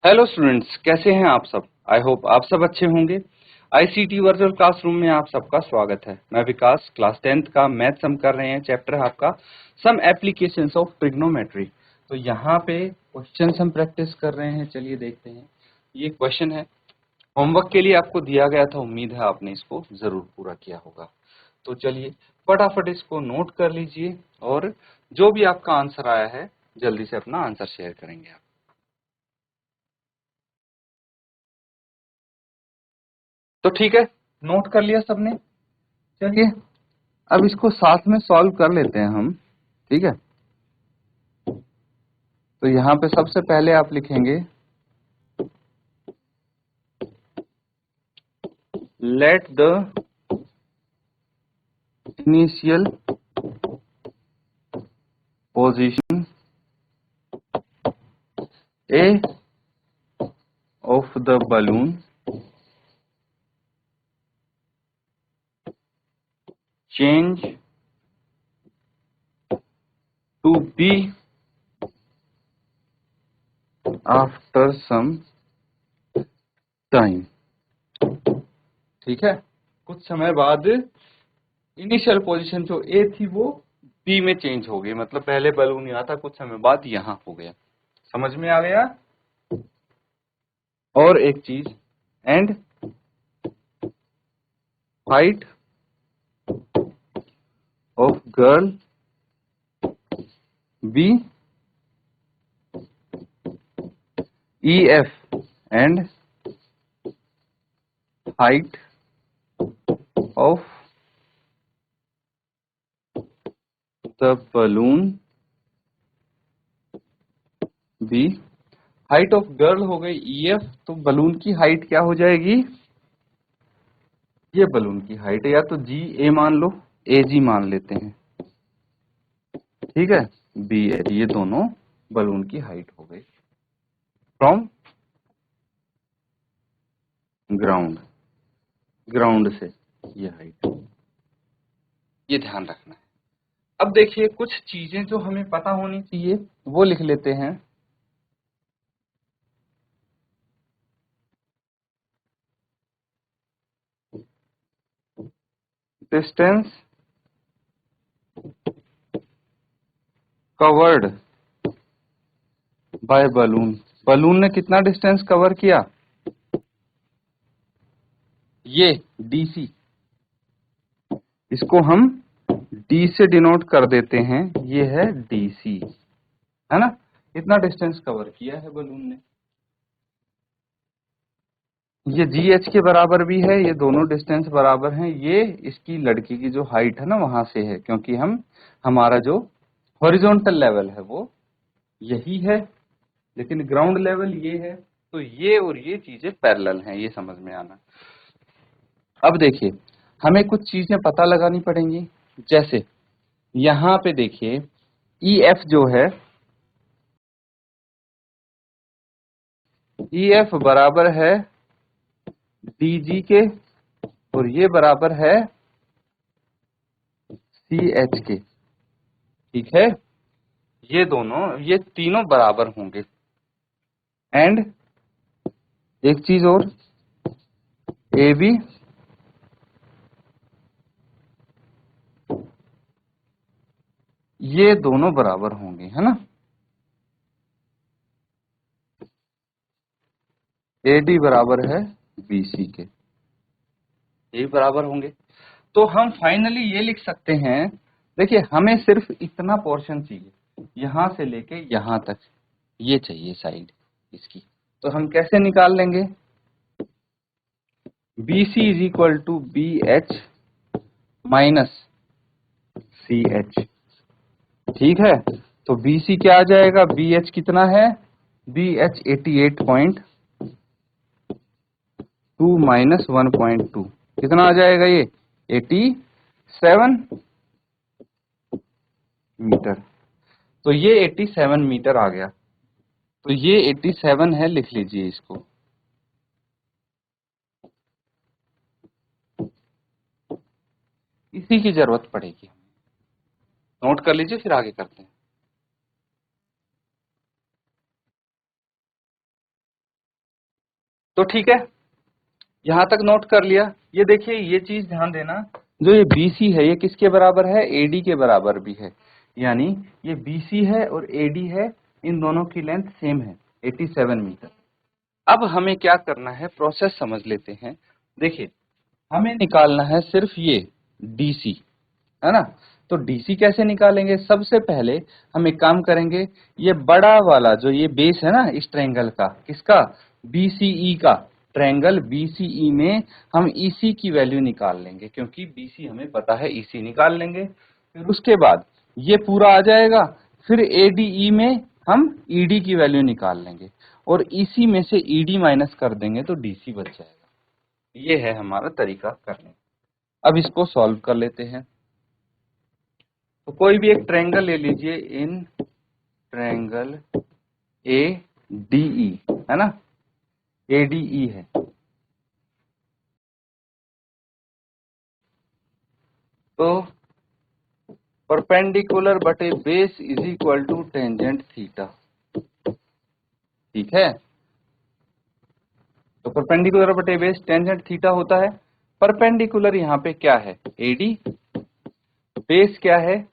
Hello students, कैसे हैं आप सब। आई होप आप सब अच्छे होंगे। आईसीटी वर्चुअल क्लासरूम में आप सबका स्वागत है। मैं विकास, क्लास 10th का मैथ सम कर रहे हैं। चैप्टर है आपका सम एप्लीकेशंस ऑफ ट्रिग्नोमेट्री। तो यहाँ पे क्वेश्चन हम प्रैक्टिस कर रहे हैं। चलिए देखते हैं। ये क्वेश्चन है, होमवर्क के लिए आपको दिया गया था। उम्मीद है आपने इसको जरूर पूरा किया होगा। तो चलिए फटाफट इसको नोट कर लीजिए और जो भी आपका आंसर आया है जल्दी से अपना आंसर शेयर करेंगे आप। तो ठीक है, नोट कर लिया सबने। चलिए अब इसको साथ में सॉल्व कर लेते हैं हम। ठीक है, तो यहाँ पे सबसे पहले आप लिखेंगे let the initial position A of the balloon change to B after some time। ठीक है, कुछ समय बाद इनिशियल पोजीशन जो ए थी वो बी में चेंज हो गई। मतलब पहले बलून यहाँ था, कुछ समय बाद यहाँ हो गया। समझ में आ गया। और एक चीज, and height of girl be EF and height of the balloon B। Height of girl हो गई EF, तो बलून की हाइट क्या हो जाएगी। ये बलून की हाइट है, या तो GA मान लो, AG मान लेते हैं। ठीक है, BA, ये दोनों बलून की हाइट हो गई फ्रॉम ग्राउंड। ग्राउंड से ये हाइट, ये ध्यान रखना है। अब देखिए कुछ चीजें जो हमें पता होनी चाहिए वो लिख लेते हैं। Distance covered by balloon. Balloon ने कितना डिस्टेंस कवर किया, ये DC। इसको हम D से डिनोट कर देते हैं, ये है DC, है ना। इतना डिस्टेंस कवर किया है बलून ने। ये GH के बराबर भी है, ये दोनों डिस्टेंस बराबर हैं। ये इसकी लड़की की जो हाइट है ना वहां से है, क्योंकि हमारा जो हॉरिजॉन्टल लेवल है वो यही है, लेकिन ग्राउंड लेवल ये है। तो ये और ये चीजें पैरेलल हैं, ये समझ में आना। अब देखिए हमें कुछ चीजें पता लगानी पड़ेंगी। जैसे यहाँ पे देखिए EF जो है, EF बराबर है DG के, और ये बराबर है CH के। ठीक है, ये दोनों, ये तीनों बराबर होंगे। एंड एक चीज और, AB ये दोनों बराबर होंगे, है ना। AD बराबर है BC के, ये बराबर होंगे। तो हम फाइनली ये लिख सकते हैं। देखिए हमें सिर्फ इतना पोर्शन चाहिए, यहां से लेके यहां तक ये चाहिए साइड इसकी। तो हम कैसे निकाल लेंगे। BC is equal to BH minus CH। ठीक है, तो BC क्या आ जाएगा, BH कितना है, BH 88.2 माइनस 1.2 कितना आ जाएगा, ये 87 मीटर। तो ये 87 मीटर आ गया। तो ये 87 है, लिख लीजिए इसको। इसी की जरूरत पड़ेगी, नोट कर लीजिए, फिर आगे करते हैं। तो ठीक है, यहां तक नोट कर लिया। ये देखिए, ये चीज ध्यान देना, जो ये BC है ये किसके बराबर है, AD के बराबर भी है। यानी ये BC है और AD है, इन दोनों की लेंथ सेम है 87 मीटर। अब हमें क्या करना है, प्रोसेस समझ लेते हैं। देखिए, हमें निकालना है सिर्फ ये DC, है ना। तो DC कैसे निकालेंगे, सबसे पहले हम एक काम करेंगे, ये बड़ा वाला जो ये बेस है ना इस ट्रायंगल का, किसका, BCE का, ट्रायंगल BCE में हम EC की वैल्यू निकाल लेंगे, क्योंकि BC हमें पता है, EC निकाल लेंगे। फिर उसके बाद ये पूरा आ जाएगा, फिर ADE में हम ED की वैल्यू निकाल लेंगे, और EC में से ED माइनस कर देंगे तो DC बच जाएगा। ये है हमारा तरीका करने का। अब इसको सॉल्व कर लेते हैं। तो कोई भी एक ट्रायंगल ले लीजिए, इन ट्रायंगल ADE, है ना, ADE है। तो परपेंडिकुलर बटे base is equal to tangent theta, ठीक है। तो परपेंडिकुलर बटे बेस टेंजेंट थीटा होता है। परपेंडिकुलर यहाँ पे क्या है, AD, बेस क्या है,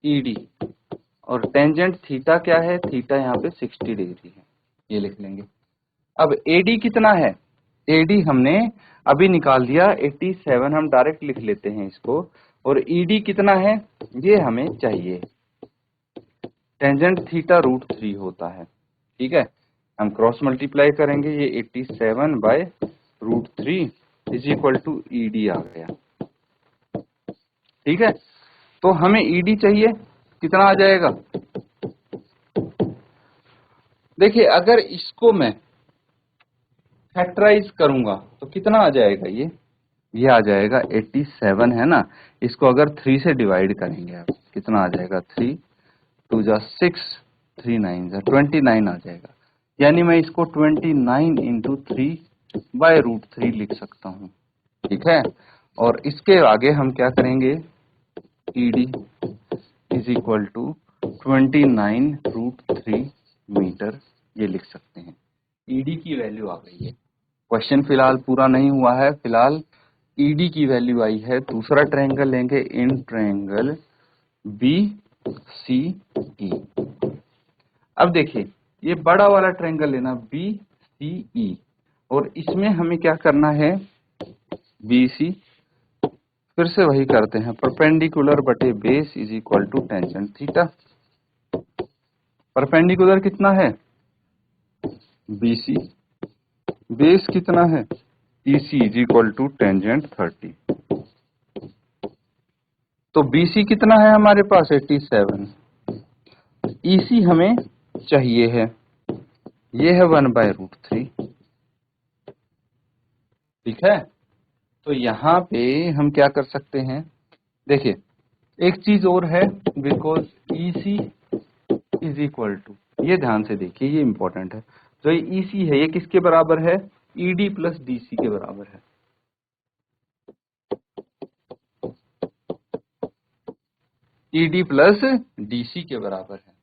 ED, और टेंजेंट थीटा क्या है, थीटा यहाँ पे 60 डिग्री है, ये लिख लेंगे। अब AD कितना है, AD हमने अभी निकाल दिया 87, हम डायरेक्ट लिख लेते हैं इसको। और ED कितना है, ये हमें चाहिए, टेंजेंट थीटा √3 होता है, ठीक है। हम क्रॉस मल्टीप्लाई करेंगे, ये 87 by √3 is equal to ED आ गया, ठीक है। तो हमें ED चाहिए, कितना आ जाएगा, देखिए अगर इसको मैं फैक्टराइज करूंगा तो कितना आ जाएगा, ये आ जाएगा 87, है ना। इसको अगर 3 से डिवाइड करेंगे आप, कितना आ जाएगा, 3 2 जा 6, 3 9 जा 29 आ जाएगा। यानी मैं इसको 29 इंटू 3 बाय √3 लिख सकता हूँ, ठीक है। और इसके आगे हम क्या करेंगे, ED is equal to 29 √3 metre, ये लिख सकते हैं। ED की वैल्यू आ गई है। क्वेश्चन फिलहाल पूरा नहीं हुआ है, फिलहाल ED की वैल्यू आई है। दूसरा ट्रायंगल लेंगे, इन ट्रायंगल BCE। अब देखिए, ये बड़ा वाला ट्रायंगल लेना BCE, और इसमें हमें क्या करना है, BC, फिर से वही करते हैं, परपेंडिकुलर बटे base is equal to tangent theta. Perpendicular कितना है, BC, बेस कितना है, EC is equal to tangent 30। तो BC कितना है हमारे पास, 87, EC हमें चाहिए है, ये है 1 बाय √3, ठीक है। तो यहाँ पे हम क्या कर सकते हैं, देखिए एक चीज और है, because EC is equal to, ये ध्यान से देखिए, ये इंपॉर्टेंट है। जो ये EC है ये किसके बराबर है, ED प्लस DC के बराबर है। ED प्लस DC के बराबर है।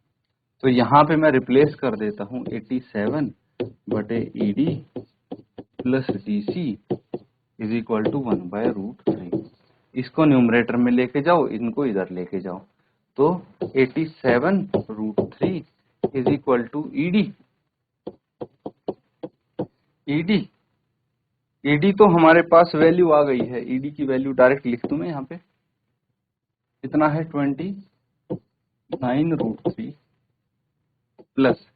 तो यहाँ पे मैं रिप्लेस कर देता हूँ, 87 बटे ED plus DC is equal to 1 by √3। इसको न्यूमरेटर में लेके जाओ, इनको इधर लेके जाओ, तो 87 √3 इज इक्वल टू ED तो हमारे पास वैल्यू आ गई है, ED की वैल्यू डायरेक्ट लिख दूं मैं यहाँ पे, कितना है, 29 √3 प्लस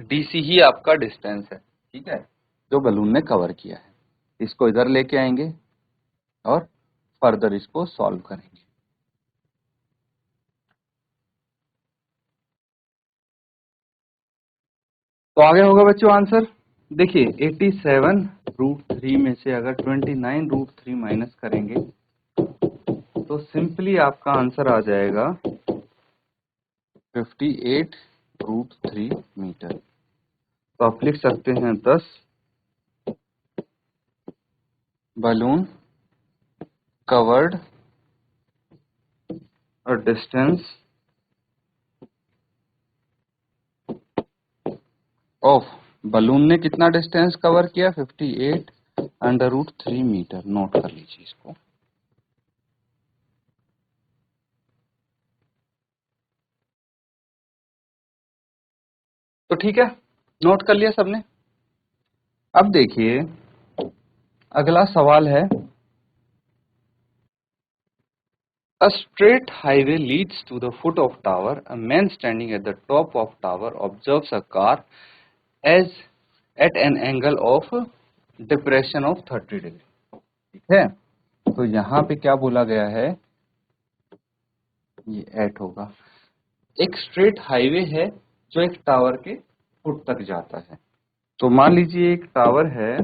DC ही आपका डिस्टेंस है, ठीक है, जो बलून ने कवर किया है। इसको इधर लेके आएंगे और फर्दर इसको सॉल्व करेंगे। तो आगे होगा बच्चों आंसर, देखिए 87 √3 में से अगर 29 √3 माइनस करेंगे तो सिंपली आपका आंसर आ जाएगा 58 √3 मीटर। तो आप लिख सकते हैं 10 balloon covered a distance of balloon ने कितना डिस्टेंस कवर किया 58√3 मीटर। नोट कर लीजिए इसको। तो ठीक है, नोट कर लिया सबने। अब देखिए अगला सवाल है, A straight highway leads to the foot of tower. A man standing at the top of tower observes a car as at an angle of depression of 30 degree. ठीक है, तो यहाँ पे क्या बोला गया है, ये एट होगा। एक स्ट्रेट हाईवे है जो एक टावर के फुट तक जाता है। तो मान लीजिए एक टावर है,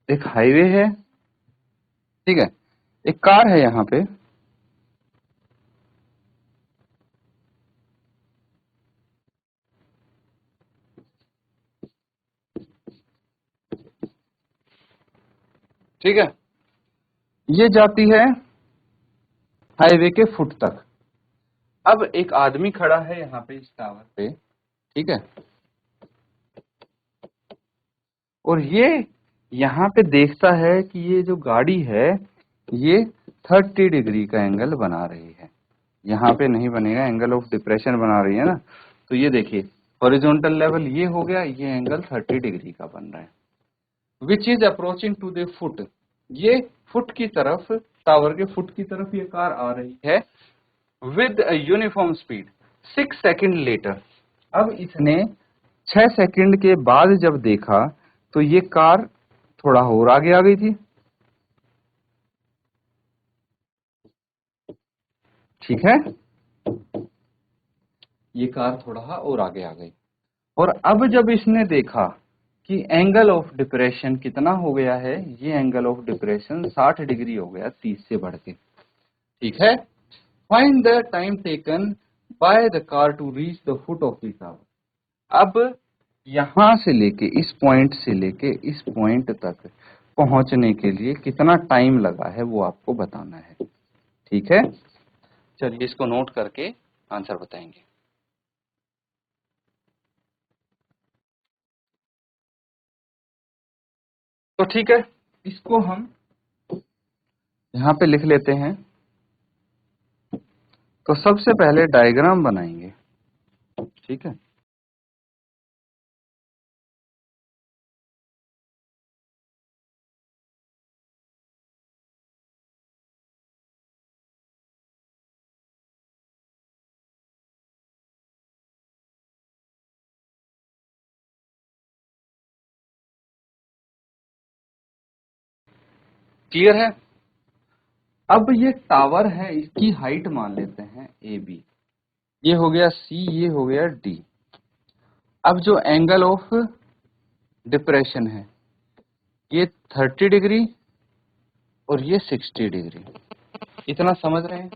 एक हाईवे है, ठीक है, एक कार है यहाँ पे, ठीक है, ये जाती है हाईवे के फुट तक। अब एक आदमी खड़ा है यहाँ पे इस टावर पे, ठीक है, और ये यहाँ पे देखता है कि ये जो गाड़ी है ये 30 डिग्री का एंगल बना रही है। यहाँ पे नहीं बनेगा, एंगल ऑफ डिप्रेशन बना रही है ना। तो ये देखिए हॉरिजॉन्टल लेवल ये हो गया, ये एंगल 30 डिग्री का बन रहा है। Which is approaching to the foot, ये फुट की तरफ, टावर के फुट की तरफ ये कार आ रही है with uniform speed 6 second later. अब इसने 6 सेकेंड के बाद जब देखा तो ये कार थोड़ा और आगे आ गई थी, ठीक है, ये कार थोड़ा और आगे आ गई। और अब जब इसने देखा कि एंगल ऑफ डिप्रेशन कितना हो गया है, ये एंगल ऑफ डिप्रेशन 60 डिग्री हो गया 30 से बढ़ के, ठीक है। Find the time taken by the car to reach the foot of the tower. अब यहां से लेके इस पॉइंट से लेके इस पॉइंट तक पहुंचने के लिए कितना टाइम लगा है वो आपको बताना है, ठीक है। चलिए इसको नोट करके आंसर बताएंगे। तो ठीक है, इसको हम यहाँ पे लिख लेते हैं। तो सबसे पहले डायग्राम बनाएंगे, ठीक है। क्लियर है। अब ये टावर है, इसकी हाइट मान लेते हैं ए बी, ये हो गया सी, ये हो गया डी। अब जो एंगल ऑफ डिप्रेशन है ये 30 डिग्री और ये 60 डिग्री, इतना समझ रहे हैं।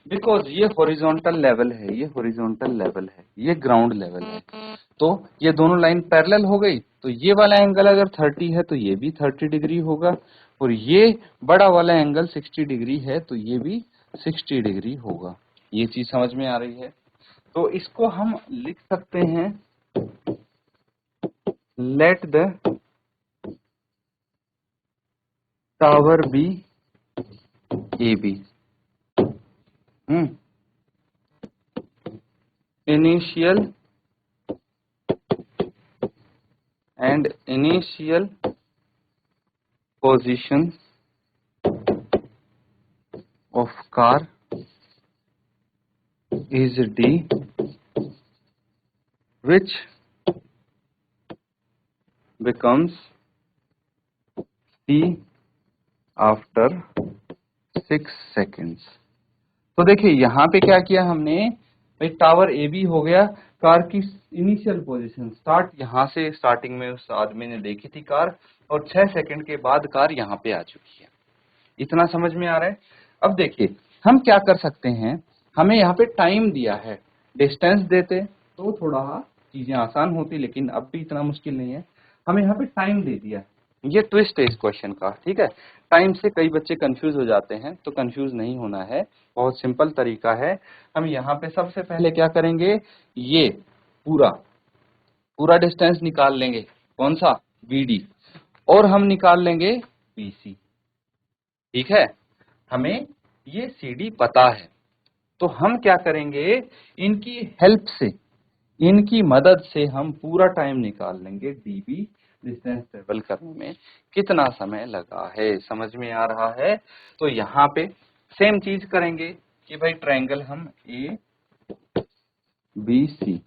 बिकॉज ये हॉरिजॉन्टल लेवल है, ये हॉरिजॉन्टल लेवल है, ये ग्राउंड लेवल है, तो ये दोनों लाइन पैरेलल हो गई। तो ये वाला एंगल अगर 30 है तो ये भी 30 डिग्री होगा, और ये बड़ा वाला एंगल 60 डिग्री है तो ये भी 60 डिग्री होगा। ये चीज समझ में आ रही है। तो इसको हम लिख सकते हैं, let the tower be A B, initial and initial positions of car is D, which becomes C after 6 seconds। तो देखिए यहाँ पे क्या किया हमने, भाई टावर ए बी हो गया, कार की इनिशियल पोजीशन स्टार्ट, यहाँ से स्टार्टिंग में उस आदमी ने देखी थी कार, और 6 सेकंड के बाद कार यहाँ पे आ चुकी है। इतना समझ में आ रहा है। अब देखिए हम क्या कर सकते हैं, हमें यहाँ पे टाइम दिया है, डिस्टेंस देते तो थोड़ा चीजें आसान होती, लेकिन अब भी इतना मुश्किल नहीं है। हमें यहाँ पे टाइम दे दिया, ये ट्विस्ट है इस क्वेश्चन का, ठीक है। टाइम से कई बच्चे कंफ्यूज हो जाते हैं, तो कंफ्यूज नहीं होना है, बहुत सिंपल तरीका है। हम यहाँ पे सबसे पहले क्या करेंगे, ये पूरा पूरा डिस्टेंस निकाल लेंगे, कौन सा, बीडी, और हम निकाल लेंगे बीसी। ठीक है, हमें ये सीडी पता है, तो हम क्या करेंगे, इनकी हेल्प से, इनकी मदद से हम पूरा टाइम निकाल लेंगे, डीबी डिस्टेंस ट्रेवल करने में कितना समय लगा है। समझ में आ रहा है? तो यहाँ पे सेम चीज करेंगे कि भाई ट्रायंगल हम ए बी सी,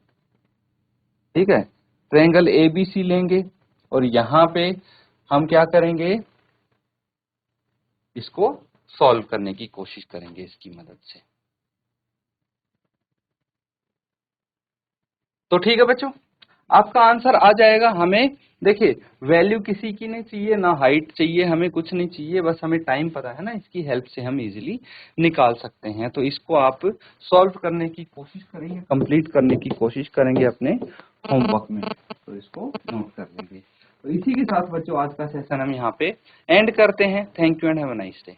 ठीक है, ट्रायंगल ए बी सी लेंगे, और यहाँ पे हम क्या करेंगे, इसको सॉल्व करने की कोशिश करेंगे इसकी मदद से। तो ठीक है बच्चों, आपका आंसर आ जाएगा। हमें देखिए, वैल्यू किसी की नहीं चाहिए, ना हाइट चाहिए, हमें कुछ नहीं चाहिए, बस हमें टाइम पता है ना, इसकी हेल्प से हम इजीली निकाल सकते हैं। तो इसको आप सॉल्व करने की कोशिश करेंगे, कंप्लीट करने की कोशिश करेंगे अपने होमवर्क में, तो इसको नोट कर लेंगे। तो इसी के साथ बच्चों आज का सेशन हम यहाँ पे एंड करते हैं। Thank you and have a nice day.